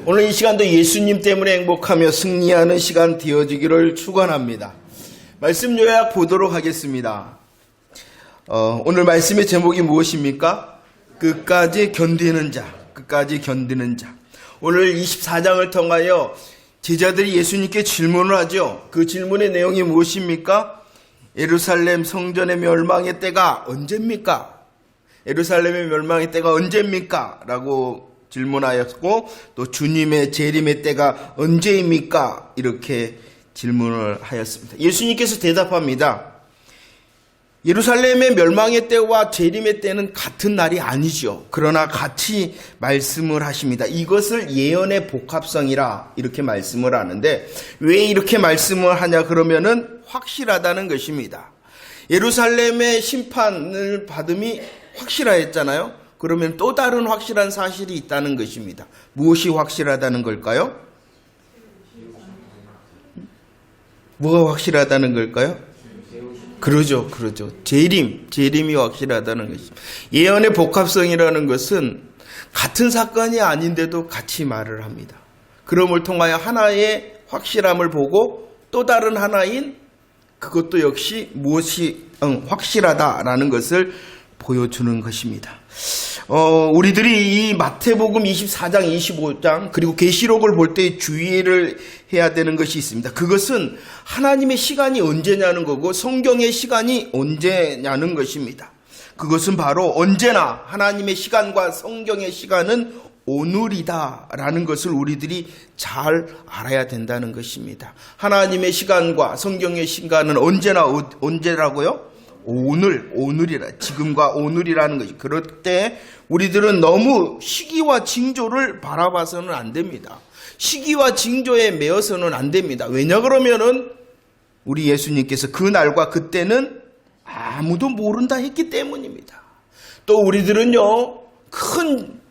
오늘 이 시간도 예수님 때문에 행복하며 승리하는 시간 되어지기를 축원합니다. 말씀 요약 보도록 하겠습니다. 오늘 말씀의 제목이 무엇입니까? 끝까지 견디는 자, 끝까지 견디는 자. 오늘 24장을 통하여 제자들이 예수님께 질문을 하죠. 그 질문의 내용이 무엇입니까? 예루살렘 성전의 멸망의 때가 언제입니까? 예루살렘의 멸망의 때가 언제입니까? 라고 질문하였고, 또 주님의 재림의 때가 언제입니까? 이렇게 질문을 하였습니다. 예수님께서 대답합니다. 예루살렘의 멸망의 때와 재림의 때는 같은 날이 아니죠. 그러나 같이 말씀을 하십니다. 이것을 예언의 복합성이라 이렇게 말씀을 하는데, 왜 이렇게 말씀을 하냐 그러면은 확실하다는 것입니다. 예루살렘의 심판을 받음이 확실하였잖아요. 그러면 또 다른 확실한 사실이 있다는 것입니다. 무엇이 확실하다는 걸까요? 뭐가 확실하다는 걸까요? 그러죠. 재림이 확실하다는 것입니다. 예언의 복합성이라는 것은 같은 사건이 아닌데도 같이 말을 합니다. 그럼을 통하여 하나의 확실함을 보고 또 다른 하나인 그것도 역시 무엇이 확실하다라는 것을 보여주는 것입니다. 우리들이 이 마태복음 24장, 25장 그리고 계시록을 볼 때 주의를 해야 되는 것이 있습니다. 그것은 하나님의 시간이 언제냐는 거고 성경의 시간이 언제냐는 것입니다. 그것은 바로 언제나 하나님의 시간과 성경의 시간은 오늘이다라는 것을 우리들이 잘 알아야 된다는 것입니다. 하나님의 시간과 성경의 시간은 언제라고요? 오늘이라, 지금과 오늘이라는 것이. 그럴 때 우리들은 너무 시기와 징조를 바라봐서는 안 됩니다. 시기와 징조에 매여서는 안 됩니다. 왜냐 그러면은 우리 예수님께서 그 날과 그때는 아무도 모른다 했기 때문입니다. 또 우리들은요, 큰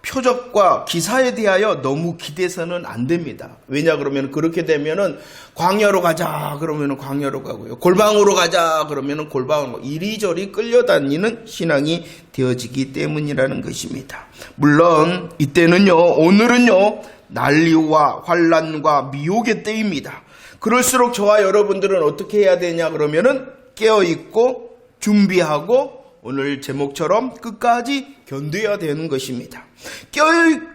표적과 기사에 대하여 너무 기대서는 안 됩니다. 왜냐 그러면 그렇게 되면은 광야로 가자 그러면은 광야로 가고요. 골방으로 가자 그러면은 골방으로 이리저리 끌려다니는 신앙이 되어지기 때문이라는 것입니다. 물론 이때는요, 오늘은요, 난리와 환난과 미혹의 때입니다. 그럴수록 저와 여러분들은 어떻게 해야 되냐 그러면은 깨어있고 준비하고 오늘 제목처럼 끝까지 견뎌야 되는 것입니다.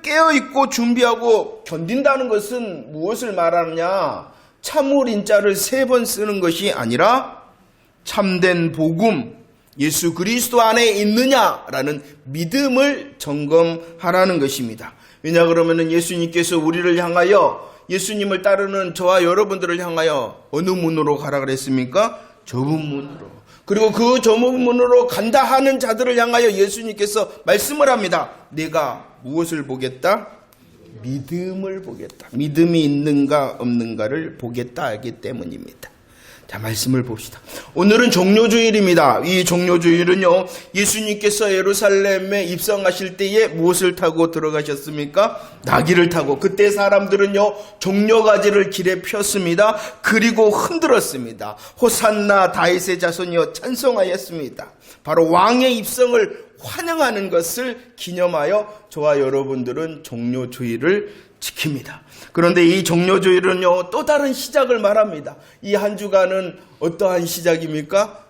깨어있고 준비하고 견딘다는 것은 무엇을 말하느냐? 참을 인자를 3번 쓰는 것이 아니라 참된 복음, 예수 그리스도 안에 있느냐라는 믿음을 점검하라는 것입니다. 왜냐 그러면은 예수님께서 우리를 향하여, 예수님을 따르는 저와 여러분들을 향하여 어느 문으로 가라 그랬습니까? 좁은 문으로. 그리고 그 좁은 문으로 간다 하는 자들을 향하여 예수님께서 말씀을 합니다. 내가 무엇을 보겠다? 믿음을 보겠다. 믿음이 있는가 없는가를 보겠다 하기 때문입니다. 자, 말씀을 봅시다. 오늘은 종료주일입니다. 이 종료주일은요, 예수님께서 예루살렘에 입성하실 때에 무엇을 타고 들어가셨습니까? 나귀를 타고. 그때 사람들은요, 종려가지를 길에 폈습니다. 그리고 흔들었습니다. 호산나 다윗의 자손이여 찬송하였습니다. 바로 왕의 입성을 환영하는 것을 기념하여 저와 여러분들은 종료주일을 지킵니다. 그런데 이 종료주일은요, 또 다른 시작을 말합니다. 이 한 주간은 어떠한 시작입니까?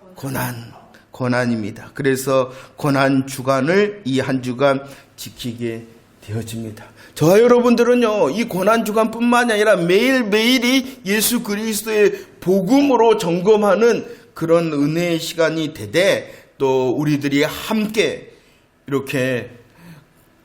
고난입니다. 그래서 고난 주간을 이 한 주간 지키게 되어집니다. 저와 여러분들은요, 이 고난 주간뿐만이 아니라 매일매일이 예수 그리스도의 복음으로 점검하는 그런 은혜의 시간이 되되, 또 우리들이 함께 이렇게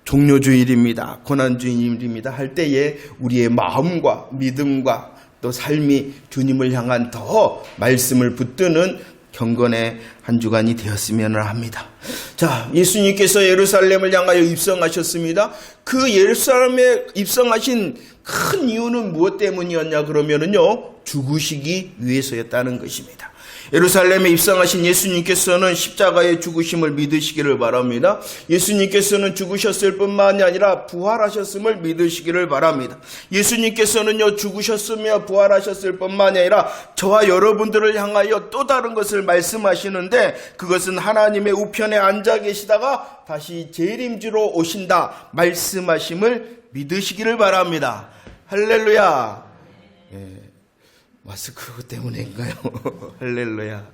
종료주일입니다, 고난주일입니다 할 때에 우리의 마음과 믿음과 또 삶이 주님을 향한 더 말씀을 붙드는 경건의 한 주간이 되었으면 합니다. 자, 예수님께서 예루살렘을 향하여 입성하셨습니다. 그 예루살렘에 입성하신 큰 이유는 무엇 때문이었냐 그러면은요, 죽으시기 위해서였다는 것입니다. 예루살렘에 입성하신 예수님께서는 십자가의 죽으심을 믿으시기를 바랍니다. 예수님께서는 죽으셨을 뿐만이 아니라 부활하셨음을 믿으시기를 바랍니다. 예수님께서는요, 죽으셨으며 부활하셨을 뿐만이 아니라 저와 여러분들을 향하여 또 다른 것을 말씀하시는데, 그것은 하나님의 우편에 앉아 계시다가 다시 재림주로 오신다 말씀하심을 믿으시기를 바랍니다. 할렐루야. 마스크 때문인가요? 할렐루야.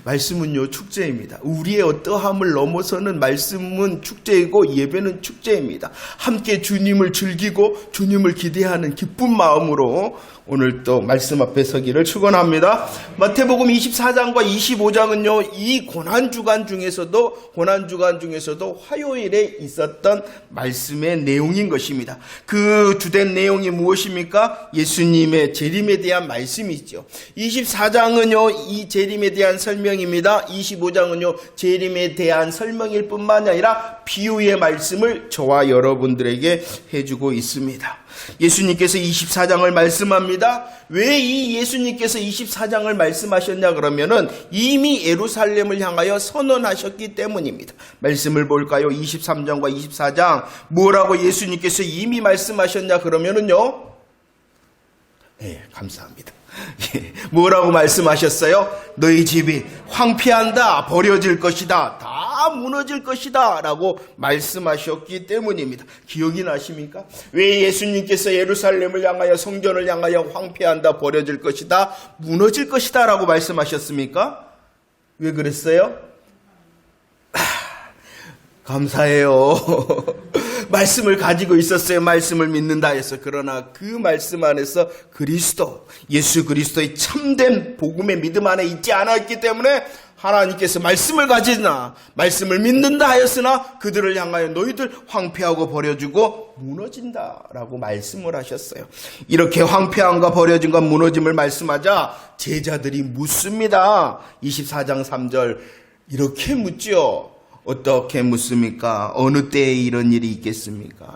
말씀은요, 축제입니다. 우리의 어떠함을 넘어서는 말씀은 축제이고 예배는 축제입니다. 함께 주님을 즐기고 주님을 기대하는 기쁜 마음으로 오늘 또 말씀 앞에 서기를 축원합니다. 마태복음 24장과 25장은요, 이 고난주간 중에서도 화요일에 있었던 말씀의 내용인 것입니다. 그 주된 내용이 무엇입니까? 예수님의 재림에 대한 말씀이죠. 24장은요, 이 재림에 대한 설명입니다. 25장은요, 재림에 대한 설명일 뿐만 아니라 비유의 말씀을 저와 여러분들에게 해주고 있습니다. 예수님께서 24장을 말씀합니다. 왜 이 예수님께서 24장을 말씀하셨냐 그러면은 이미 예루살렘을 향하여 선언하셨기 때문입니다. 말씀을 볼까요? 23장과 24장 뭐라고 예수님께서 이미 말씀하셨냐 그러면은요, 감사합니다. 뭐라고 말씀하셨어요? 너희 집이 황폐한다, 버려질 것이다, 다 무너질 것이다 라고 말씀하셨기 때문입니다. 기억이 나십니까? 왜 예수님께서 예루살렘을 향하여, 성전을 향하여 황폐한다, 버려질 것이다, 무너질 것이다 라고 말씀하셨습니까? 왜 그랬어요? 감사해요. 말씀을 가지고 있었어요. 말씀을 믿는다 해서. 그러나 그 말씀 안에서 그리스도, 예수 그리스도의 참된 복음의 믿음 안에 있지 않았기 때문에 하나님께서 말씀을 가지나 말씀을 믿는다 하였으나 그들을 향하여 너희들 황폐하고 버려지고 무너진다라고 말씀을 하셨어요. 이렇게 황폐함과 버려짐과 무너짐을 말씀하자 제자들이 묻습니다. 24장 3절 이렇게 묻죠. 어떻게 묻습니까? 어느 때에 이런 일이 있겠습니까?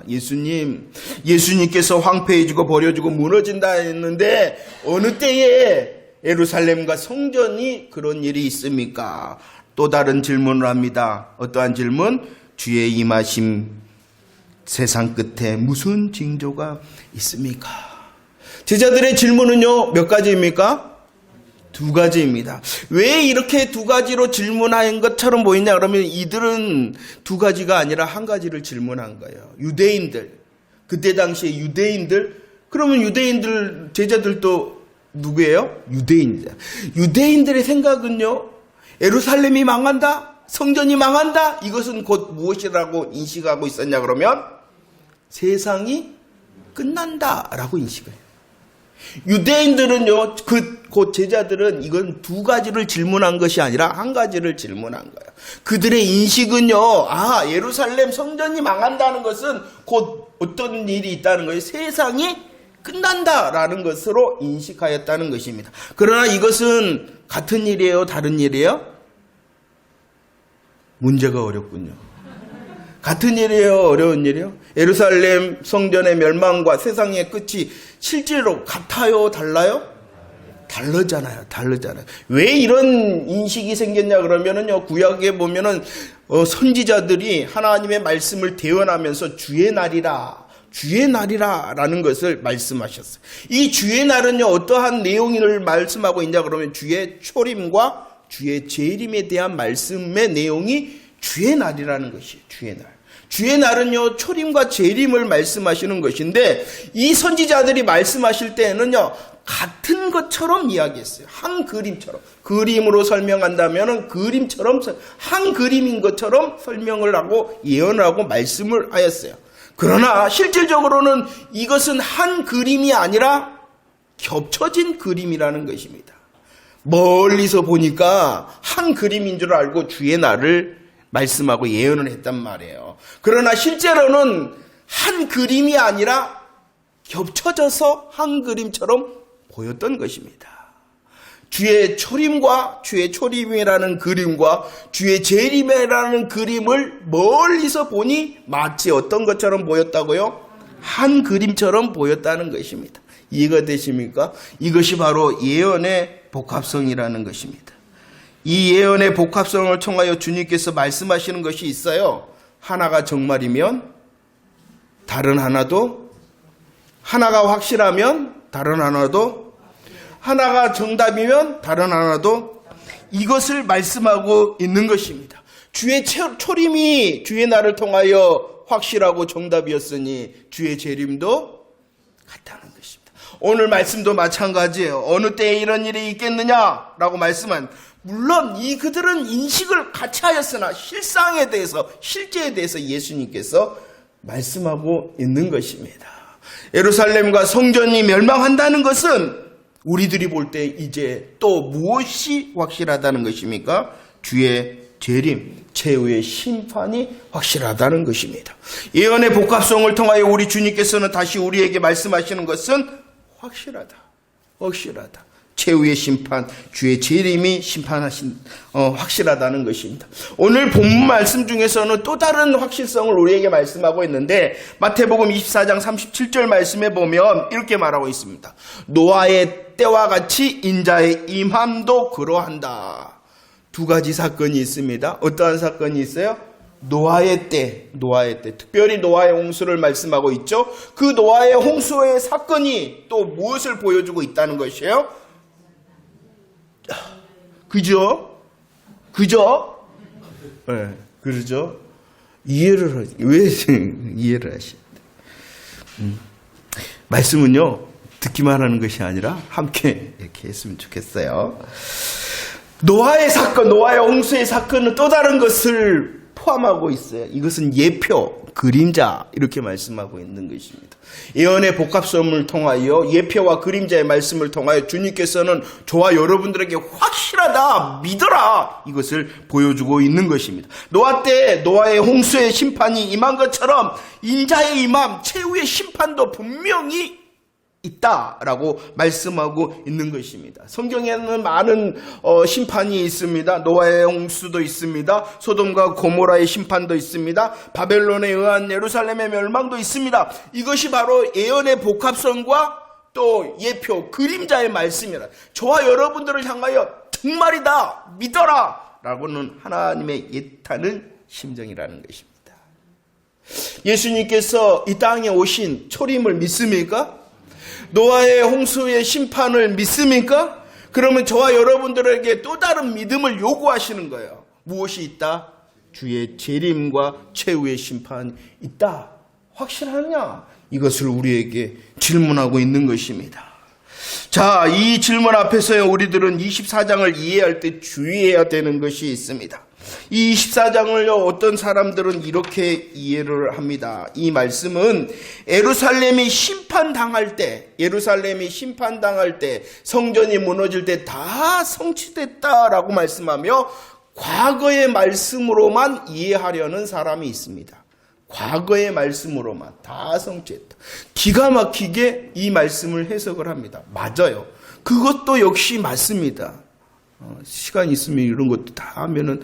예수님께서 황폐해지고 버려지고 무너진다 했는데 어느 때에 예루살렘과 성전이 그런 일이 있습니까? 또 다른 질문을 합니다. 어떠한 질문? 주의 임하심 세상 끝에 무슨 징조가 있습니까? 제자들의 질문은요, 몇 가지입니까? 두 가지입니다. 왜 이렇게 두 가지로 질문한 것처럼 보이냐 그러면 이들은 두 가지가 아니라 한 가지를 질문한 거예요. 유대인들, 그때 당시에 유대인들, 그러면 유대인들 제자들도 누구예요? 유대인들의 생각은요, 예루살렘이 망한다, 성전이 망한다, 이것은 곧 무엇이라고 인식하고 있었냐 그러면 세상이 끝난다라고 인식을 해요. 유대인들은요, 곧 제자들은 이건 두 가지를 질문한 것이 아니라 한 가지를 질문한 거예요. 그들의 인식은요, 예루살렘 성전이 망한다는 것은 곧 어떤 일이 있다는 거예요. 세상이 끝난다라는 것으로 인식하였다는 것입니다. 그러나 이것은 같은 일이에요? 다른 일이에요? 문제가 어렵군요. 같은 일이에요? 어려운 일이에요? 예루살렘 성전의 멸망과 세상의 끝이 실제로 같아요? 달라요? 다르잖아요. 왜 이런 인식이 생겼냐 그러면은요, 구약에 보면은 선지자들이 하나님의 말씀을 대언하면서 주의 날이라라는 것을 말씀하셨어요. 이 주의 날은요, 어떠한 내용을 말씀하고 있냐 그러면 주의 초림과 주의 재림에 대한 말씀의 내용이 주의 날이라는 것이에요. 주의 날은요, 초림과 재림을 말씀하시는 것인데, 이 선지자들이 말씀하실 때에는요, 같은 것처럼 이야기했어요. 한 그림처럼. 그림으로 설명한다면 그림처럼, 한 그림인 것처럼 설명을 하고 예언을 하고 말씀을 하였어요. 그러나 실질적으로는 이것은 한 그림이 아니라 겹쳐진 그림이라는 것입니다. 멀리서 보니까 한 그림인 줄 알고 주의 날을 말씀하고 예언을 했단 말이에요. 그러나 실제로는 한 그림이 아니라 겹쳐져서 한 그림처럼 보였던 것입니다. 주의 초림과 주의 초림이라는 그림과 주의 재림이라는 그림을 멀리서 보니 마치 어떤 것처럼 보였다고요? 한 그림처럼 보였다는 것입니다. 이해가 되십니까? 이것이 바로 예언의 복합성이라는 것입니다. 이 예언의 복합성을 통하여 주님께서 말씀하시는 것이 있어요. 하나가 정말이면 다른 하나도, 하나가 확실하면 다른 하나도, 하나가 정답이면 다른 하나도, 이것을 말씀하고 있는 것입니다. 주의 초림이 주의 날을 통하여 확실하고 정답이었으니 주의 재림도 같다는 것입니다. 오늘 말씀도 마찬가지예요. 어느 때에 이런 일이 있겠느냐라고 말씀한, 물론 그들은 인식을 같이 하였으나 실상에 대해서, 실제에 대해서 예수님께서 말씀하고 있는 것입니다. 예루살렘과 성전이 멸망한다는 것은 우리들이 볼 때 이제 또 무엇이 확실하다는 것입니까? 주의 재림, 최후의 심판이 확실하다는 것입니다. 예언의 복합성을 통하여 우리 주님께서는 다시 우리에게 말씀하시는 것은 확실하다. 최후의 심판, 주의 재림이 확실하다는 것입니다. 오늘 본문 말씀 중에서는 또 다른 확실성을 우리에게 말씀하고 있는데, 마태복음 24장 37절 말씀에 보면 이렇게 말하고 있습니다. 노아의 때와 같이 인자의 임함도 그러한다. 두 가지 사건이 있습니다. 어떠한 사건이 있어요? 노아의 때. 특별히 노아의 홍수를 말씀하고 있죠. 그 노아의 홍수의 사건이 또 무엇을 보여주고 있다는 것이에요? 그죠? 네, 그러죠? 왜 이해를 하시는데? 말씀은요, 듣기만 하는 것이 아니라 함께 이렇게 했으면 좋겠어요. 노아의 사건, 노아의 홍수의 사건은 또 다른 것을 포함하고 있어요. 이것은 예표, 그림자, 이렇게 말씀하고 있는 것입니다. 예언의 복합성을 통하여, 예표와 그림자의 말씀을 통하여 주님께서는 저와 여러분들에게 확실하다, 믿어라, 이것을 보여주고 있는 것입니다. 노아 때 노아의 홍수의 심판이 임한 것처럼 인자의 임함, 최후의 심판도 분명히 있다라고 말씀하고 있는 것입니다. 성경에는 많은 심판이 있습니다. 노아의 홍수도 있습니다. 소돔과 고모라의 심판도 있습니다. 바벨론에 의한 예루살렘의 멸망도 있습니다. 이것이 바로 예언의 복합성과 또 예표, 그림자의 말씀이라, 저와 여러분들을 향하여 정말이다, 믿어라 라고는 하나님의 예타는 심정이라는 것입니다. 예수님께서 이 땅에 오신 초림을 믿습니까? 노아의 홍수의 심판을 믿습니까? 그러면 저와 여러분들에게 또 다른 믿음을 요구하시는 거예요. 무엇이 있다? 주의 재림과 최후의 심판이 있다. 확실하냐? 이것을 우리에게 질문하고 있는 것입니다. 자, 이 질문 앞에서 우리들은 24장을 이해할 때 주의해야 되는 것이 있습니다. 이 24장을요, 어떤 사람들은 이렇게 이해를 합니다. 이 말씀은 예루살렘이 심판당할 때, 성전이 무너질 때 다 성취됐다라고 말씀하며 과거의 말씀으로만 이해하려는 사람이 있습니다. 과거의 말씀으로만 다 성취했다. 기가 막히게 이 말씀을 해석을 합니다. 맞아요. 그것도 역시 맞습니다. 시간 있으면 이런 것도 다 하면은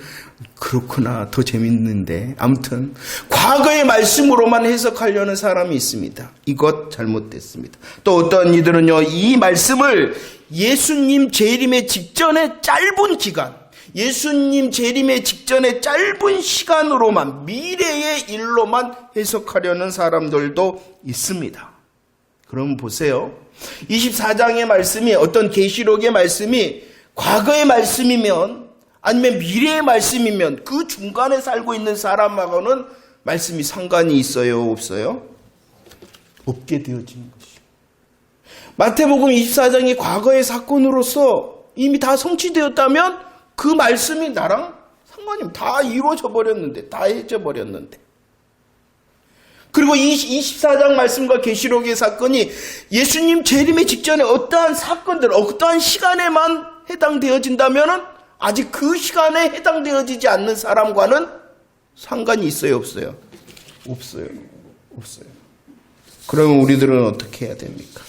그렇구나, 더 재밌는데, 아무튼 과거의 말씀으로만 해석하려는 사람이 있습니다. 이것 잘못됐습니다. 또 어떤 이들은요, 이 말씀을 예수님 재림의 직전의 짧은 기간, 예수님 재림의 직전의 짧은 시간으로만, 미래의 일로만 해석하려는 사람들도 있습니다. 그럼 보세요. 24장의 말씀이, 어떤 계시록의 말씀이 과거의 말씀이면, 아니면 미래의 말씀이면 그 중간에 살고 있는 사람하고는 말씀이 상관이 있어요, 없어요? 없게 되어지는 것이죠. 마태복음 24장이 과거의 사건으로서 이미 다 성취되었다면 그 말씀이 나랑 상관이 다 이루어져 버렸는데, 다 해져 버렸는데. 그리고 이 24장 말씀과 계시록의 사건이 예수님 재림의 직전에 어떠한 사건들, 어떠한 시간에만 해당되어진다면 아직 그 시간에 해당되어지지 않는 사람과는 상관이 있어요, 없어요? 없어요. 그러면 우리들은 어떻게 해야 됩니까?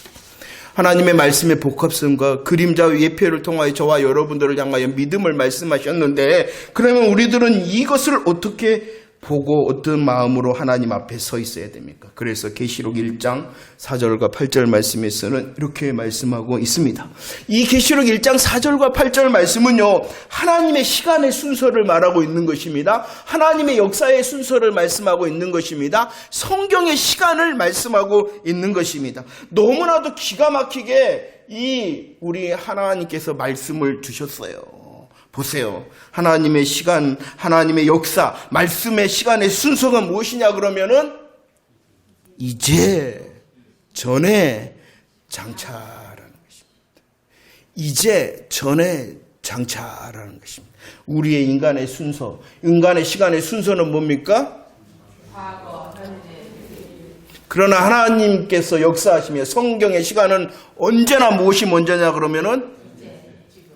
하나님의 말씀의 복합성과 그림자와 예표를 통하여 저와 여러분들을 향하여 믿음을 말씀하셨는데, 그러면 우리들은 이것을 어떻게 보고 어떤 마음으로 하나님 앞에 서 있어야 됩니까? 그래서 계시록 1장 4절과 8절 말씀에서는 이렇게 말씀하고 있습니다. 이 계시록 1장 4절과 8절 말씀은요, 하나님의 시간의 순서를 말하고 있는 것입니다. 하나님의 역사의 순서를 말씀하고 있는 것입니다. 성경의 시간을 말씀하고 있는 것입니다. 너무나도 기가 막히게 우리 하나님께서 말씀을 주셨어요. 보세요. 하나님의 시간, 하나님의 역사, 말씀의 시간의 순서가 무엇이냐 그러면은 이제, 전에, 장차라는 것입니다. 이제, 전에, 장차라는 것입니다. 우리의 인간의 순서, 인간의 시간의 순서는 뭡니까? 그러나 하나님께서 역사하시며 성경의 시간은 언제나 무엇이 먼저냐 그러면은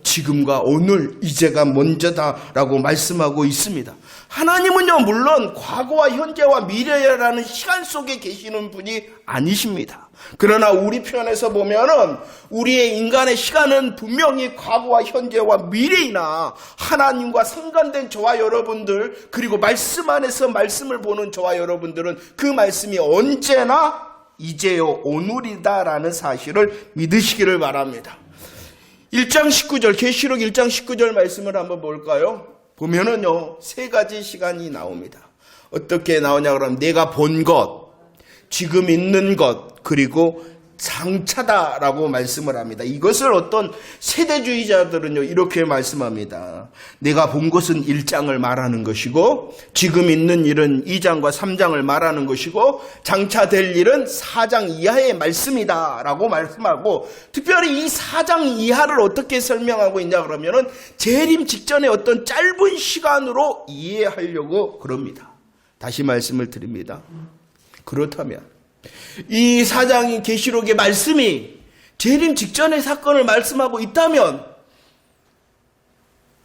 지금과 오늘, 이제가 먼저다라고 말씀하고 있습니다. 하나님은요, 물론 과거와 현재와 미래라는 시간 속에 계시는 분이 아니십니다. 그러나 우리 편에서 보면은 우리의 인간의 시간은 분명히 과거와 현재와 미래이나 하나님과 상관된 저와 여러분들, 그리고 말씀 안에서 말씀을 보는 저와 여러분들은 그 말씀이 언제나 이제요, 오늘이다라는 사실을 믿으시기를 바랍니다. 1장 19절, 계시록 1장 19절 말씀을 한번 볼까요? 보면은요, 세 가지 시간이 나옵니다. 어떻게 나오냐 그러면 내가 본 것, 지금 있는 것, 그리고 장차다라고 말씀을 합니다. 이것을 어떤 세대주의자들은요, 이렇게 말씀합니다. 내가 본 것은 1장을 말하는 것이고, 지금 있는 일은 2장과 3장을 말하는 것이고, 장차될 일은 4장 이하의 말씀이다 라고 말씀하고, 특별히 이 4장 이하를 어떻게 설명하고 있냐 그러면은 재림 직전에 어떤 짧은 시간으로 이해하려고 그럽니다. 다시 말씀을 드립니다. 그렇다면 이 4장인 계시록의 말씀이 재림 직전의 사건을 말씀하고 있다면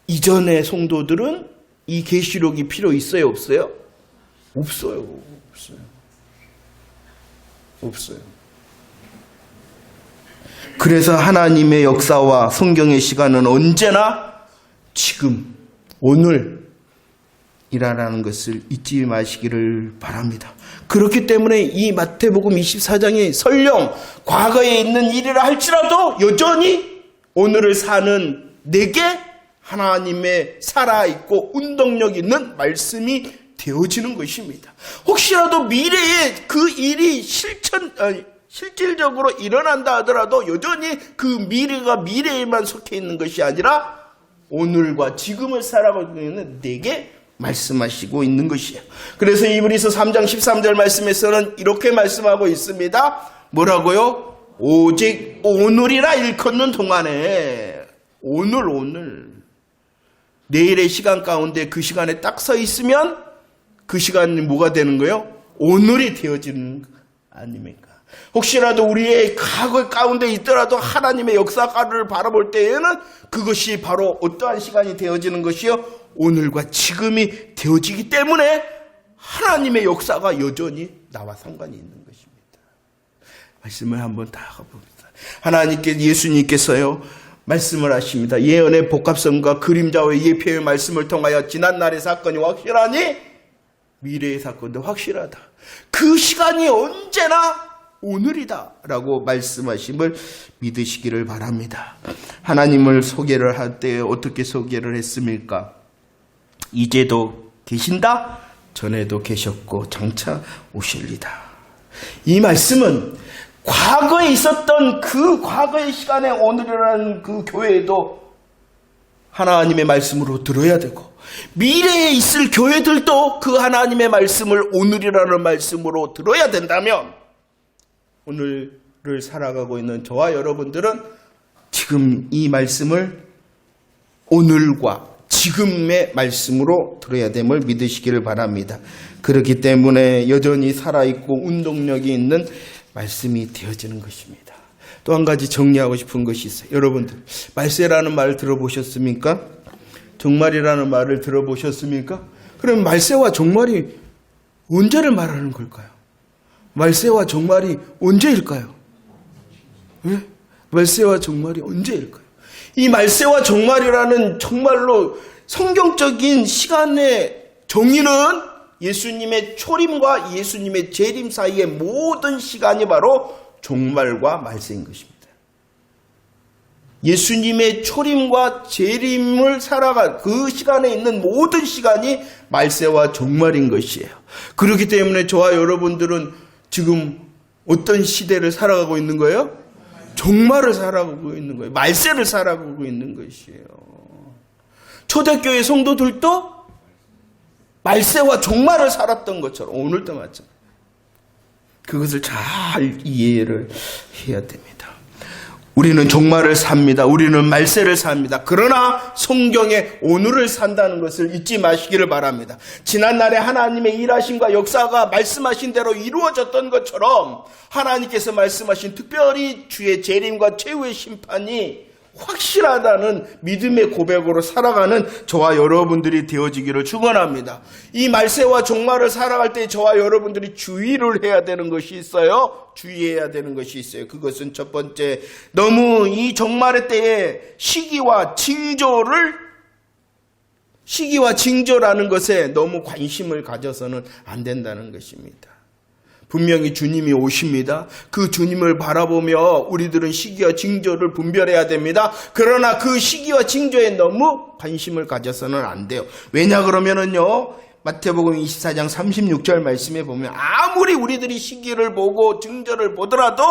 이전의 성도들은 이 계시록이 필요 있어요, 없어요? 없어요. 그래서 하나님의 역사와 성경의 시간은 언제나 지금, 오늘 이라는 것을 잊지 마시기를 바랍니다. 그렇기 때문에 이 마태복음 24장이 설령 과거에 있는 일이라 할지라도 여전히 오늘을 사는 내게 하나님의 살아있고 운동력 있는 말씀이 되어지는 것입니다. 혹시라도 미래에 그 일이 실질적으로 일어난다 하더라도 여전히 그 미래가 미래에만 속해 있는 것이 아니라 오늘과 지금을 살아가고 있는 내게 말씀하시고 있는 것이에요. 그래서 이브리서 3장 13절 말씀에서는 이렇게 말씀하고 있습니다. 뭐라고요? 오직 오늘이라 일컫는 동안에, 오늘 내일의 시간 가운데 그 시간에 딱 서 있으면 그 시간이 뭐가 되는 거예요? 오늘이 되어지는 거 아닙니까? 혹시라도 우리의 과거 가운데 있더라도 하나님의 역사를 바라볼 때에는 그것이 바로 어떠한 시간이 되어지는 것이요? 오늘과 지금이 되어지기 때문에 하나님의 역사가 여전히 나와 상관이 있는 것입니다. 말씀을 한번 다 가봅니다. 하나님께, 예수님께서요, 말씀을 하십니다. 예언의 복합성과 그림자와 예표의 말씀을 통하여 지난날의 사건이 확실하니 미래의 사건도 확실하다. 그 시간이 언제나 오늘이다 라고 말씀하심을 믿으시기를 바랍니다. 하나님을 소개를 할 때 어떻게 소개를 했습니까? 이제도 계신다, 전에도 계셨고 장차 오실리다. 이 말씀은 과거에 있었던 그 과거의 시간에 오늘이라는 그 교회에도 하나님의 말씀으로 들어야 되고, 미래에 있을 교회들도 그 하나님의 말씀을 오늘이라는 말씀으로 들어야 된다면 오늘을 살아가고 있는 저와 여러분들은 지금 이 말씀을 오늘과 지금의 말씀으로 들어야 됨을 믿으시기를 바랍니다. 그렇기 때문에 여전히 살아있고 운동력이 있는 말씀이 되어지는 것입니다. 또 한 가지 정리하고 싶은 것이 있어요. 여러분들, 말세라는 말 들어보셨습니까? 종말이라는 말을 들어보셨습니까? 그럼 말세와 종말이 언제를 말하는 걸까요? 말세와 종말이 언제일까요? 네? 말세와 종말이 언제일까요? 이 말세와 종말이라는 정말로 성경적인 시간의 정의는 예수님의 초림과 예수님의 재림 사이의 모든 시간이 바로 종말과 말세인 것입니다. 예수님의 초림과 재림을 살아간 그 시간에 있는 모든 시간이 말세와 종말인 것이에요. 그렇기 때문에 저와 여러분들은 지금 어떤 시대를 살아가고 있는 거예요? 종말을 살아가고 있는 거예요. 말세를 살아가고 있는 것이에요. 초대교회 성도들도 말세와 종말을 살았던 것처럼 오늘도 마찬가지. 그것을 잘 이해를 해야 됩니다. 우리는 종말을 삽니다. 우리는 말세를 삽니다. 그러나 성경에 오늘을 산다는 것을 잊지 마시기를 바랍니다. 지난날에 하나님의 일하심과 역사가 말씀하신 대로 이루어졌던 것처럼 하나님께서 말씀하신 특별히 주의 재림과 최후의 심판이 확실하다는 믿음의 고백으로 살아가는 저와 여러분들이 되어지기를 축원합니다. 이 말세와 종말을 살아갈 때 저와 여러분들이 주의를 해야 되는 것이 있어요. 주의해야 되는 것이 있어요. 그것은 첫 번째, 너무 이 종말의 때에 시기와 징조라는 것에 너무 관심을 가져서는 안 된다는 것입니다. 분명히 주님이 오십니다. 그 주님을 바라보며 우리들은 시기와 징조를 분별해야 됩니다. 그러나 그 시기와 징조에 너무 관심을 가져서는 안 돼요. 왜냐 그러면은요, 마태복음 24장 36절 말씀에 보면 아무리 우리들이 시기를 보고 징조를 보더라도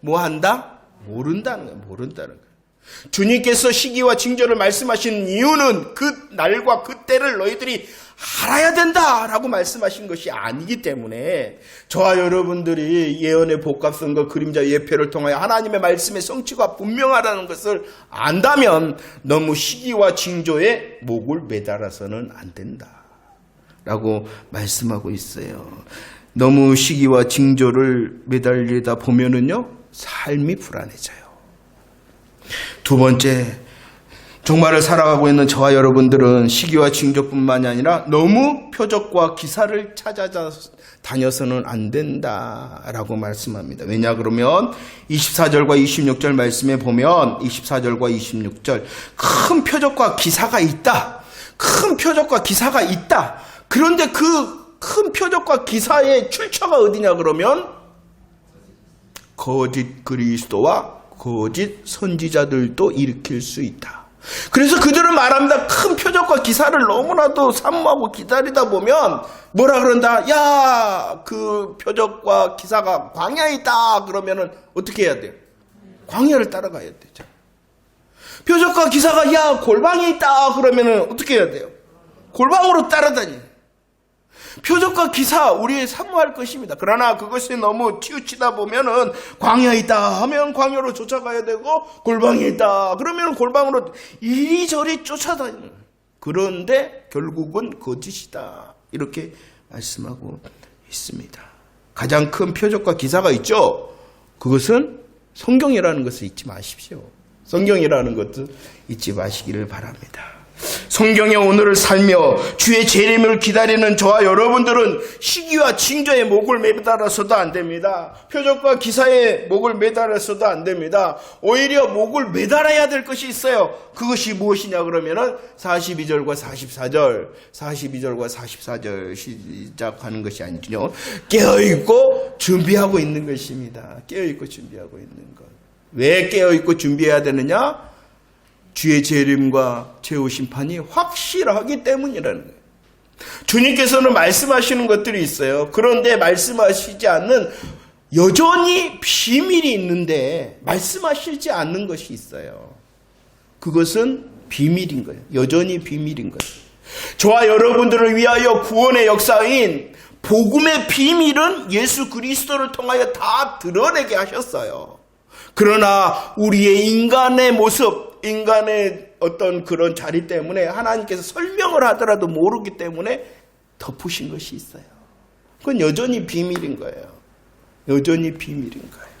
뭐 한다? 모른다는 거예요. 주님께서 시기와 징조를 말씀하신 이유는 그 날과 그 때를 너희들이 알아야 된다라고 말씀하신 것이 아니기 때문에 저와 여러분들이 예언의 복합성과 그림자 예표를 통하여 하나님의 말씀의 성취가 분명하다는 것을 안다면 너무 시기와 징조에 목을 매달아서는 안 된다라고 말씀하고 있어요. 너무 시기와 징조를 매달리다 보면은요, 삶이 불안해져요. 두 번째, 종말을 살아가고 있는 저와 여러분들은 시기와 징조뿐만이 아니라 너무 표적과 기사를 찾아다녀서는 안 된다라고 말씀합니다. 왜냐 그러면 24절과 26절 말씀에 보면 24절과 26절 큰 표적과 기사가 있다. 큰 표적과 기사가 있다. 그런데 그 큰 표적과 기사의 출처가 어디냐 그러면 거짓 그리스도와 거짓 선지자들도 일으킬 수 있다. 그래서 그들은 말합니다. 큰 표적과 기사를 너무나도 사모하고 기다리다 보면 뭐라 그런다? 야, 그 표적과 기사가 광야에 있다. 그러면은 어떻게 해야 돼요? 광야를 따라가야 되죠. 표적과 기사가 야, 골방에 있다. 그러면은 어떻게 해야 돼요? 골방으로 따라다니는. 표적과 기사 우리 사모할 것입니다. 그러나 그것이 너무 치우치다 보면은 광야에 있다 하면 광야로 쫓아가야 되고 골방에 있다 그러면 골방으로 이리저리 쫓아다니는. 그런데 결국은 거짓이다 이렇게 말씀하고 있습니다. 가장 큰 표적과 기사가 있죠. 그것은 성경이라는 것을 잊지 마십시오. 성경이라는 것도 잊지 마시기를 바랍니다. 성경의 오늘을 살며 주의 재림을 기다리는 저와 여러분들은 시기와 징조에 목을 매달아서도 안 됩니다. 표적과 기사에 목을 매달아서도 안 됩니다. 오히려 목을 매달아야 될 것이 있어요. 그것이 무엇이냐 그러면은 42절과 44절 시작하는 것이 아니죠. 깨어있고 준비하고 있는 것입니다. 깨어있고 준비하고 있는 것. 왜 깨어있고 준비해야 되느냐? 주의 재림과 최후 심판이 확실하기 때문이라는 거예요. 주님께서는 말씀하시는 것들이 있어요. 그런데 말씀하시지 않는 여전히 비밀이 있는데 말씀하시지 않는 것이 있어요. 그것은 비밀인 거예요. 여전히 비밀인 거예요. 저와 여러분들을 위하여 구원의 역사인 복음의 비밀은 예수 그리스도를 통하여 다 드러내게 하셨어요. 그러나 우리의 인간의 모습, 인간의 어떤 그런 자리 때문에 하나님께서 설명을 하더라도 모르기 때문에 덮으신 것이 있어요. 그건 여전히 비밀인 거예요. 여전히 비밀인 거예요.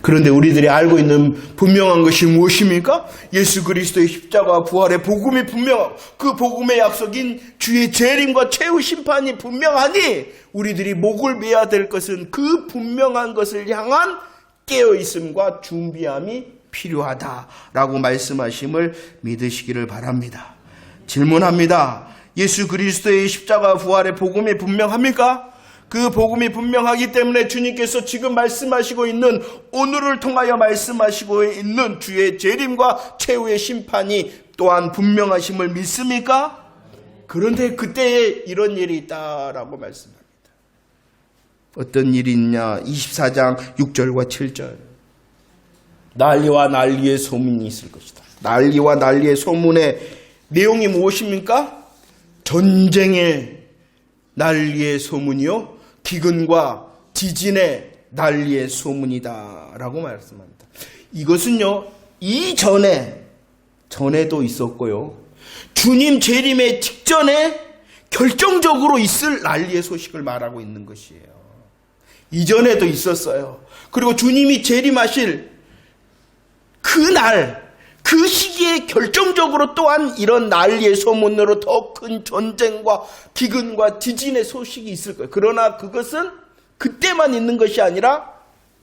그런데 우리들이 알고 있는 분명한 것이 무엇입니까? 예수 그리스도의 십자가 부활의 복음이 분명하고 그 복음의 약속인 주의 재림과 최후 심판이 분명하니 우리들이 목을 매야 될 것은 그 분명한 것을 향한 깨어있음과 준비함이 필요하다라고 말씀하심을 믿으시기를 바랍니다. 질문합니다. 예수 그리스도의 십자가 부활의 복음이 분명합니까? 그 복음이 분명하기 때문에 주님께서 지금 말씀하시고 있는 오늘을 통하여 말씀하시고 있는 주의 재림과 최후의 심판이 또한 분명하심을 믿습니까? 그런데 그때에 이런 일이 있다라고 말씀합니다. 어떤 일이 있냐? 24장 6절과 7절. 난리와 난리의 소문이 있을 것이다. 난리와 난리의 소문의 내용이 무엇입니까? 전쟁의 난리의 소문이요, 기근과 지진의 난리의 소문이다 라고 말씀합니다. 이것은요, 전에도 있었고요, 주님 재림의 직전에 결정적으로 있을 난리의 소식을 말하고 있는 것이에요. 이전에도 있었어요. 그리고 주님이 재림하실 그날, 그 시기에 결정적으로 또한 이런 난리의 소문으로 더 큰 전쟁과 기근과 지진의 소식이 있을 거예요. 그러나 그것은 그때만 있는 것이 아니라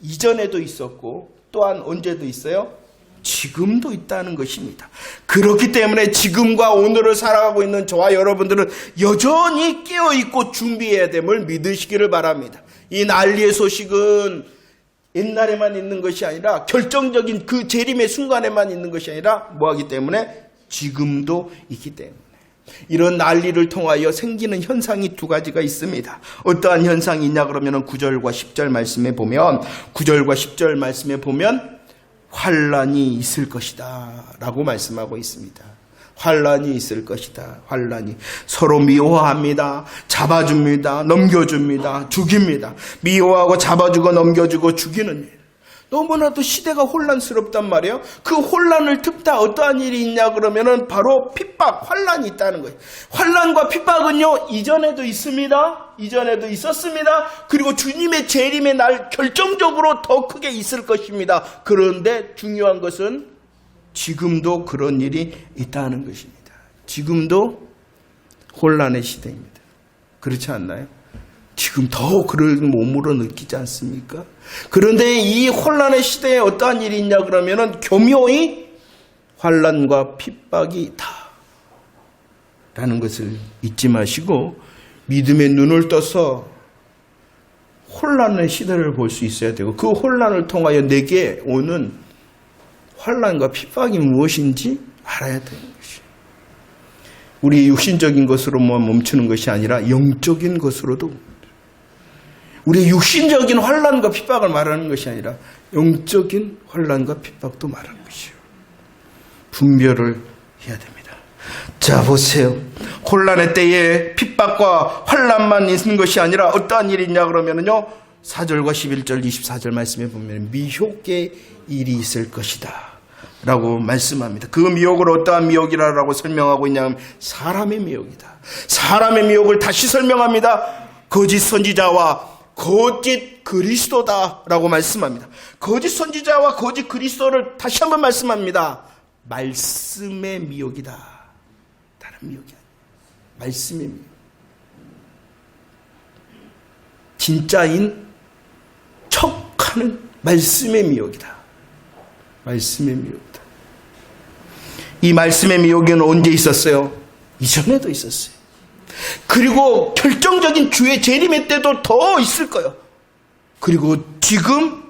이전에도 있었고 또한 언제도 있어요? 지금도 있다는 것입니다. 그렇기 때문에 지금과 오늘을 살아가고 있는 저와 여러분들은 여전히 깨어있고 준비해야 됨을 믿으시기를 바랍니다. 이 난리의 소식은 옛날에만 있는 것이 아니라, 결정적인 그 재림의 순간에만 있는 것이 아니라 뭐하기 때문에? 지금도 있기 때문에. 이런 난리를 통하여 생기는 현상이 두 가지가 있습니다. 어떠한 현상이 있냐 그러면 9절과 10절 말씀에 보면, 9절과 10절 말씀에 보면 환란이 있을 것이다 라고 말씀하고 있습니다. 환란이 있을 것이다. 환란이 서로 미워합니다. 잡아줍니다. 넘겨줍니다. 죽입니다. 미워하고 잡아주고 넘겨주고 죽이는 일. 너무나도 시대가 혼란스럽단 말이에요. 그 혼란을 틈타 어떠한 일이 있냐 그러면은 바로 핍박, 환란이 있다는 거예요. 환란과 핍박은요, 이전에도 있습니다. 이전에도 있었습니다. 그리고 주님의 재림의 날 결정적으로 더 크게 있을 것입니다. 그런데 중요한 것은 지금도 그런 일이 있다는 것입니다. 지금도 혼란의 시대입니다. 그렇지 않나요? 지금 더 그를 몸으로 느끼지 않습니까? 그런데 이 혼란의 시대에 어떠한 일이 있냐 그러면은 교묘히 환란과 핍박이 있다 라는 것을 잊지 마시고 믿음의 눈을 떠서 혼란의 시대를 볼 수 있어야 되고, 그 혼란을 통하여 내게 오는 환란과 핍박이 무엇인지 알아야 되는 것이에요. 우리 육신적인 것으로만 멈추는 것이 아니라 영적인 것으로도, 우리 육신적인 환란과 핍박을 말하는 것이 아니라 영적인 환란과 핍박도 말하는 것이에요. 분별을 해야 됩니다. 자, 보세요. 혼란의 때에 핍박과 환란만 있는 것이 아니라 어떠한 일이 있냐 그러면요, 4절과 11절 24절 말씀에 보면 미혹의 일이 있을 것이다 라고 말씀합니다. 그 미혹을 어떠한 미혹이라고 설명하고 있냐면 사람의 미혹이다. 사람의 미혹을 다시 설명합니다. 거짓 선지자와 거짓 그리스도다 라고 말씀합니다. 거짓 선지자와 거짓 그리스도를 다시 한번 말씀합니다. 말씀의 미혹이다. 다른 미혹이 아니에요. 말씀의 미혹. 진짜인 척하는 말씀의 미혹이다. 말씀의 미혹이다. 이 말씀의 미혹은 언제 있었어요? 이전에도 있었어요. 그리고 결정적인 주의 재림의 때도 더 있을 거예요. 그리고 지금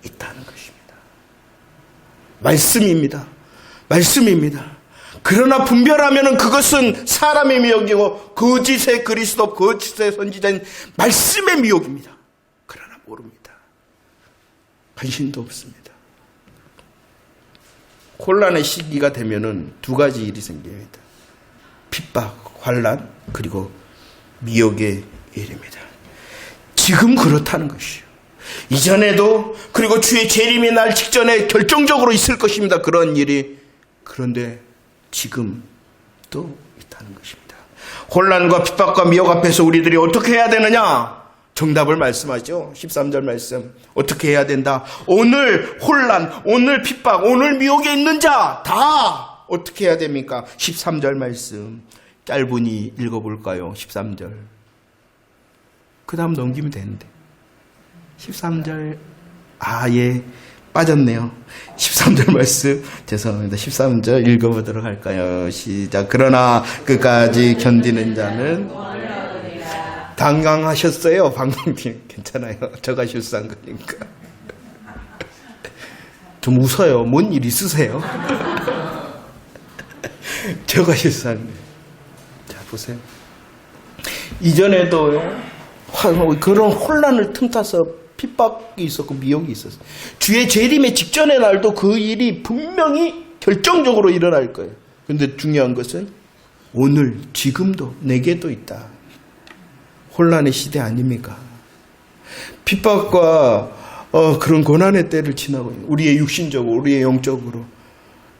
있다는 것입니다. 말씀입니다. 말씀입니다. 그러나 분별하면 그것은 사람의 미혹이고 거짓의 그리스도, 거짓의 선지자인 말씀의 미혹입니다. 그러나 모릅니다. 관심도 없습니다. 혼란의 시기가 되면은 두 가지 일이 생깁니다. 핍박, 환란, 그리고 미혹의 일입니다. 지금 그렇다는 것이요. 이전에도, 그리고 주의 재림의 날 직전에 결정적으로 있을 것입니다. 그런 일이. 그런데 지금 또 있다는 것입니다. 혼란과 핍박과 미혹 앞에서 우리들이 어떻게 해야 되느냐? 정답을 말씀하죠. 13절 말씀. 어떻게 해야 된다? 오늘 혼란, 오늘 핍박, 오늘 미혹에 있는 자 다 어떻게 해야 됩니까? 13절 말씀. 짧으니 읽어볼까요? 13절. 그 다음 넘기면 되는데. 13절. 예. 빠졌네요. 13절 말씀. 죄송합니다. 13절 읽어보도록 할까요? 시작. 그러나 끝까지 견디는 자는 당황하셨어요. 방송팀. 괜찮아요. 저가 실수한 거니까. 좀 웃어요. 뭔 일 있으세요? 저가 실수한 거예요. 자, 보세요. 이전에도 그런 혼란을 틈타서 핍박이 있었고 미혹이 있었어요. 주의 재림의 직전의 날도 그 일이 분명히 결정적으로 일어날 거예요. 그런데 중요한 것은 오늘 지금도 내게도 있다. 혼란의 시대 아닙니까? 핍박과 그런 고난의 때를 지나고 있는, 우리의 육신적으로 우리의 영적으로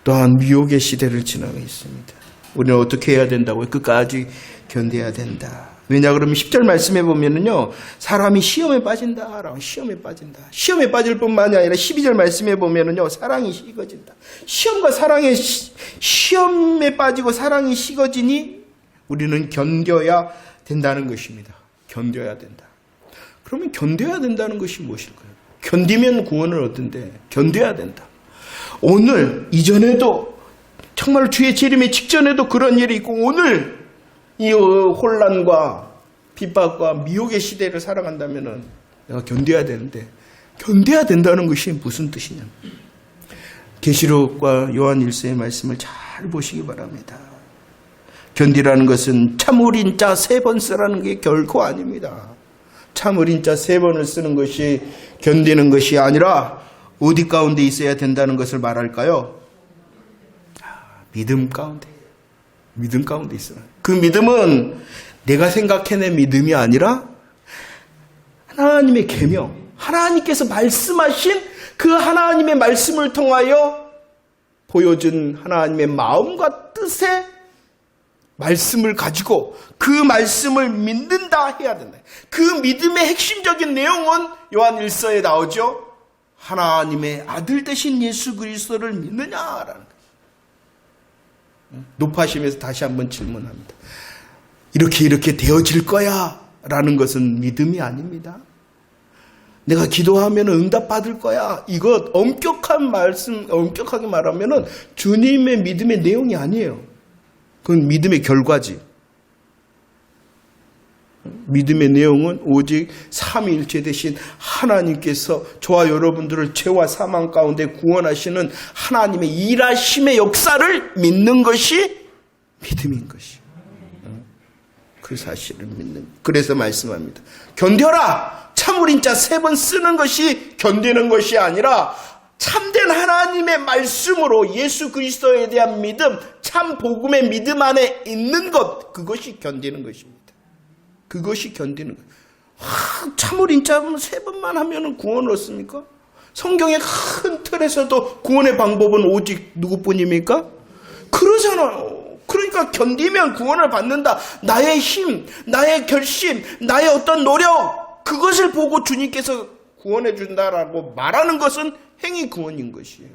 또한 미혹의 시대를 지나고 있습니다. 우리는 어떻게 해야 된다고요? 끝까지 견뎌야 된다. 왜냐 그러면 10절 말씀해 보면은요, 사람이 시험에 빠진다라고, 시험에 빠진다. 시험에 빠질 뿐만이 아니라 12절 말씀해 보면은요, 사랑이 식어진다. 시험과 사랑의 시험에 빠지고 사랑이 식어지니 우리는 견뎌야 된다는 것입니다. 견뎌야 된다. 그러면 견뎌야 된다는 것이 무엇일까요? 견디면 구원을 얻는데 견뎌야 된다. 오늘 이전에도 정말 주의 재림의 직전에도 그런 일이 있고, 오늘 이 혼란과 핍박과 미혹의 시대를 살아간다면 내가 견뎌야 되는데, 견뎌야 된다는 것이 무슨 뜻이냐? 계시록과 요한 1서의 말씀을 잘 보시기 바랍니다. 견디라는 것은 참으린 자 3번 쓰라는 게 결코 아닙니다. 참으린 자 3번을 쓰는 것이 견디는 것이 아니라 어디 가운데 있어야 된다는 것을 말할까요? 믿음 가운데. 믿음 가운데 있어요. 그 믿음은 내가 생각해낸 믿음이 아니라 하나님의 계명, 하나님께서 말씀하신 그 하나님의 말씀을 통하여 보여준 하나님의 마음과 뜻의 말씀을 가지고 그 말씀을 믿는다 해야 된다. 그 믿음의 핵심적인 내용은 요한 1서에 나오죠. 하나님의 아들 되신 예수 그리스도를 믿느냐라는 거예요. 높아심에서 다시 한번 질문합니다. 이렇게 되어질 거야 라는 것은 믿음이 아닙니다. 내가 기도하면 응답받을 거야. 이것 엄격하게 말하면 주님의 믿음의 내용이 아니에요. 그건 믿음의 결과지. 믿음의 내용은 오직 삼위일체 되신 하나님께서 저와 여러분들을 죄와 사망 가운데 구원하시는 하나님의 일하심의 역사를 믿는 것이 믿음인 것이. 그 사실을 믿는. 그래서 말씀합니다. 견뎌라. 참으린 자 3번 쓰는 것이 견디는 것이 아니라 참된 하나님의 말씀으로 예수 그리스도에 대한 믿음, 참 복음의 믿음 안에 있는 것, 그것이 견디는 것입니다. 그것이 견디는 거예요. 참으린 자는 3번만 하면 구원을 얻습니까? 성경의 큰 틀에서도 구원의 방법은 오직 누구뿐입니까? 그러잖아요. 그러니까 견디면 구원을 받는다. 나의 힘, 나의 결심, 나의 어떤 노력, 그것을 보고 주님께서 구원해 준다라고 말하는 것은 행위 구원인 것이에요.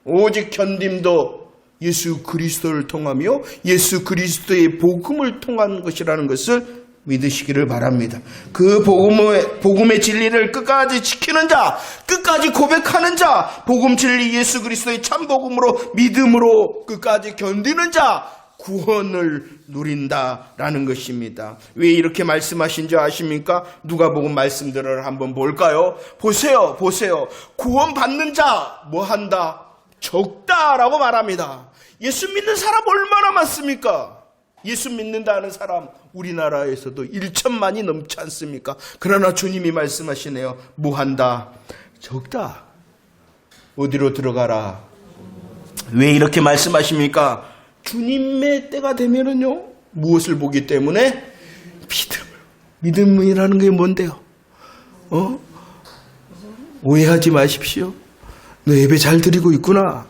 오직 견딤도 예수 그리스도를 통하며 예수 그리스도의 복음을 통한 것이라는 것을 믿으시기를 바랍니다. 그 복음의 진리를 끝까지 지키는 자, 끝까지 고백하는 자, 복음 진리 예수 그리스도의 참 복음으로 믿음으로 끝까지 견디는 자, 구원을 누린다라는 것입니다. 왜 이렇게 말씀하신 줄 아십니까? 누가복음 말씀들을 한번 볼까요? 보세요. 구원 받는 자 뭐 한다? 적다라고 말합니다. 예수 믿는 사람 얼마나 많습니까? 예수 믿는다는 사람 우리나라에서도 1천만이 넘지 않습니까? 그러나 주님이 말씀하시네요. 뭐 한다? 적다. 어디로 들어가라? 왜 이렇게 말씀하십니까? 주님의 때가 되면은요, 무엇을 보기 때문에? 믿음이라는 게 뭔데요? 오해하지 마십시오. 너 예배 잘 드리고 있구나.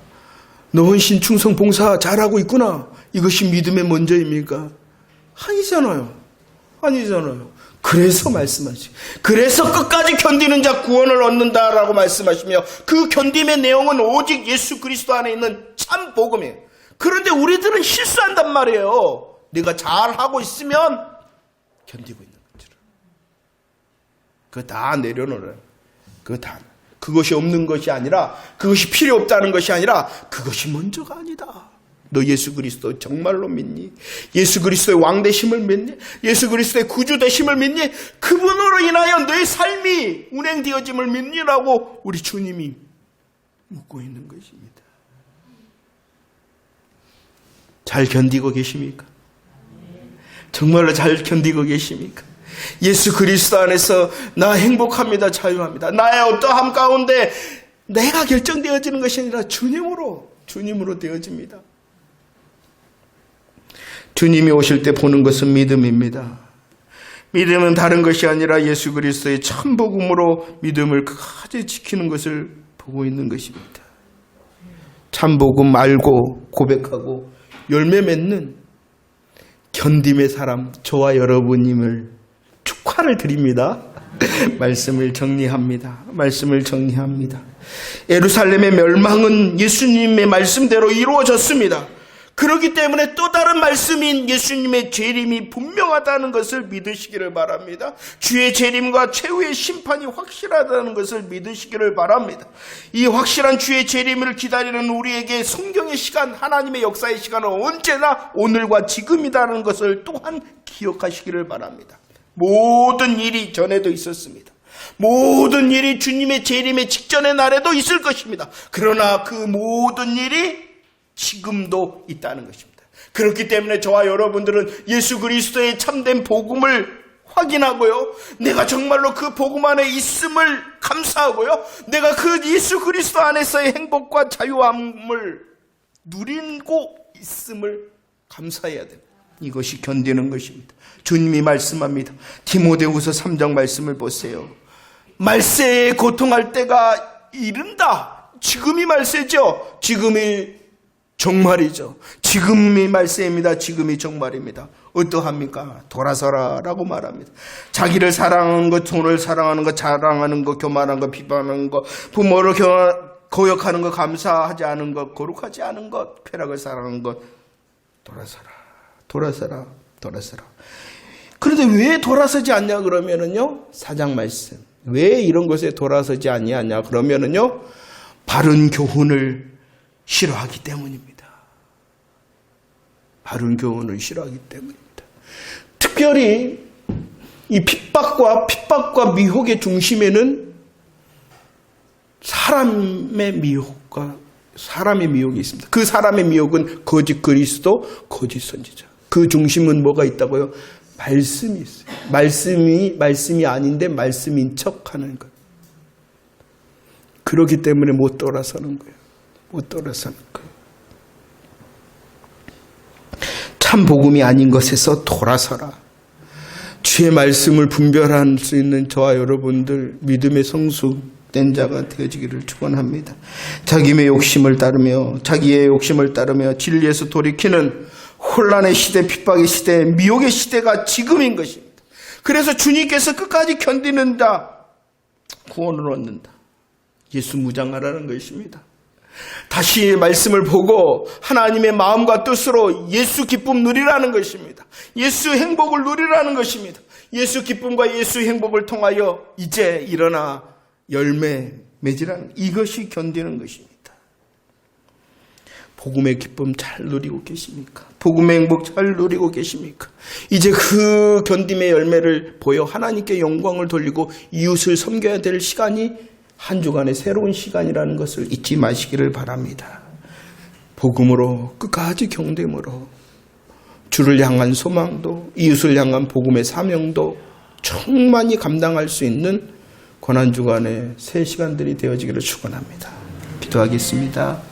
너 헌신 충성 봉사 잘하고 있구나. 이것이 믿음의 먼저입니까? 아니잖아요. 그래서 말씀하시죠. 그래서 끝까지 견디는 자 구원을 얻는다라고 말씀하시며, 그 견딤의 내용은 오직 예수 그리스도 안에 있는 참 복음이에요. 그런데 우리들은 실수한단 말이에요. 내가 잘하고 있으면 견디고 있는 것처럼. 그거 다 내려놓으라. 그것이 없는 것이 아니라, 그것이 필요 없다는 것이 아니라, 그것이 먼저가 아니다. 너 예수 그리스도 정말로 믿니? 예수 그리스도의 왕 되심을 믿니? 예수 그리스도의 구주 되심을 믿니? 그분으로 인하여 너의 삶이 운행되어짐을 믿니라고 우리 주님이 묻고 있는 것입니다. 잘 견디고 계십니까? 정말로 잘 견디고 계십니까? 예수 그리스도 안에서 나 행복합니다. 자유합니다. 나의 어떠함 가운데 내가 결정되어지는 것이 아니라 주님으로 되어집니다. 주님이 오실 때 보는 것은 믿음입니다. 믿음은 다른 것이 아니라 예수 그리스도의 참복음으로 믿음을 끝까지 지키는 것을 보고 있는 것입니다. 참복음 알고 고백하고 열매 맺는 견딤의 사람, 저와 여러분임을 축하를 드립니다. 말씀을 정리합니다. 예루살렘의 멸망은 예수님의 말씀대로 이루어졌습니다. 그렇기 때문에 또 다른 말씀인 예수님의 재림이 분명하다는 것을 믿으시기를 바랍니다. 주의 재림과 최후의 심판이 확실하다는 것을 믿으시기를 바랍니다. 이 확실한 주의 재림을 기다리는 우리에게 성경의 시간, 하나님의 역사의 시간은 언제나 오늘과 지금이라는 것을 또한 기억하시기를 바랍니다. 모든 일이 전에도 있었습니다. 모든 일이 주님의 재림의 직전의 날에도 있을 것입니다. 그러나 그 모든 일이 지금도 있다는 것입니다. 그렇기 때문에 저와 여러분들은 예수 그리스도의 참된 복음을 확인하고요, 내가 정말로 그 복음 안에 있음을 감사하고요, 내가 그 예수 그리스도 안에서의 행복과 자유함을 누리고 있음을 감사해야 됩니다. 이것이 견디는 것입니다. 주님이 말씀합니다. 디모데후서 3장 말씀을 보세요. 말세에 고통할 때가 이른다. 지금이 말세죠. 지금이 정말이죠. 지금이 말세입니다. 지금이 정말입니다. 어떠합니까? 돌아서라 라고 말합니다. 자기를 사랑하는 것, 돈을 사랑하는 것, 자랑하는 것, 교만한 것, 비판하는 것, 부모를 거역하는 것, 감사하지 않은 것, 거룩하지 않은 것, 쾌락을 사랑하는 것, 돌아서라. 그런데 왜 돌아서지 않냐 그러면은요, 4장 말씀. 왜 이런 것에 돌아서지 않냐 그러면은요, 바른 교훈을 싫어하기 때문입니다. 바른 교훈을 싫어하기 때문입니다. 특별히 이 핍박과 미혹의 중심에는 사람의 미혹이 있습니다. 그 사람의 미혹은 거짓 그리스도, 거짓 선지자. 그 중심은 뭐가 있다고요? 말씀이 있어요. 말씀이 아닌데 말씀인 척하는 것. 그렇기 때문에 못 돌아서는 거예요. 참 복음이 아닌 것에서 돌아서라. 주의 말씀을 분별할 수 있는 저와 여러분들, 믿음의 성숙된 자가 되어지기를 축원합니다. 자기의 욕심을 따르며 진리에서 돌이키는 혼란의 시대, 핍박의 시대, 미혹의 시대가 지금인 것입니다. 그래서 주님께서 끝까지 견디는 자 구원을 얻는다. 예수 무장하라는 것입니다. 다시 말씀을 보고 하나님의 마음과 뜻으로 예수 기쁨 누리라는 것입니다. 예수 행복을 누리라는 것입니다. 예수 기쁨과 예수 행복을 통하여 이제 일어나 열매 맺으라는, 이것이 견디는 것입니다. 복음의 기쁨 잘 누리고 계십니까? 복음의 행복 잘 누리고 계십니까? 이제 그 견딤의 열매를 보여 하나님께 영광을 돌리고 이웃을 섬겨야 될 시간이 한 주간의 새로운 시간이라는 것을 잊지 마시기를 바랍니다. 복음으로 끝까지 경됨으로 주를 향한 소망도, 이웃을 향한 복음의 사명도 충만히 감당할 수 있는 고난주간의 새 시간들이 되어지기를 축원합니다. 기도하겠습니다.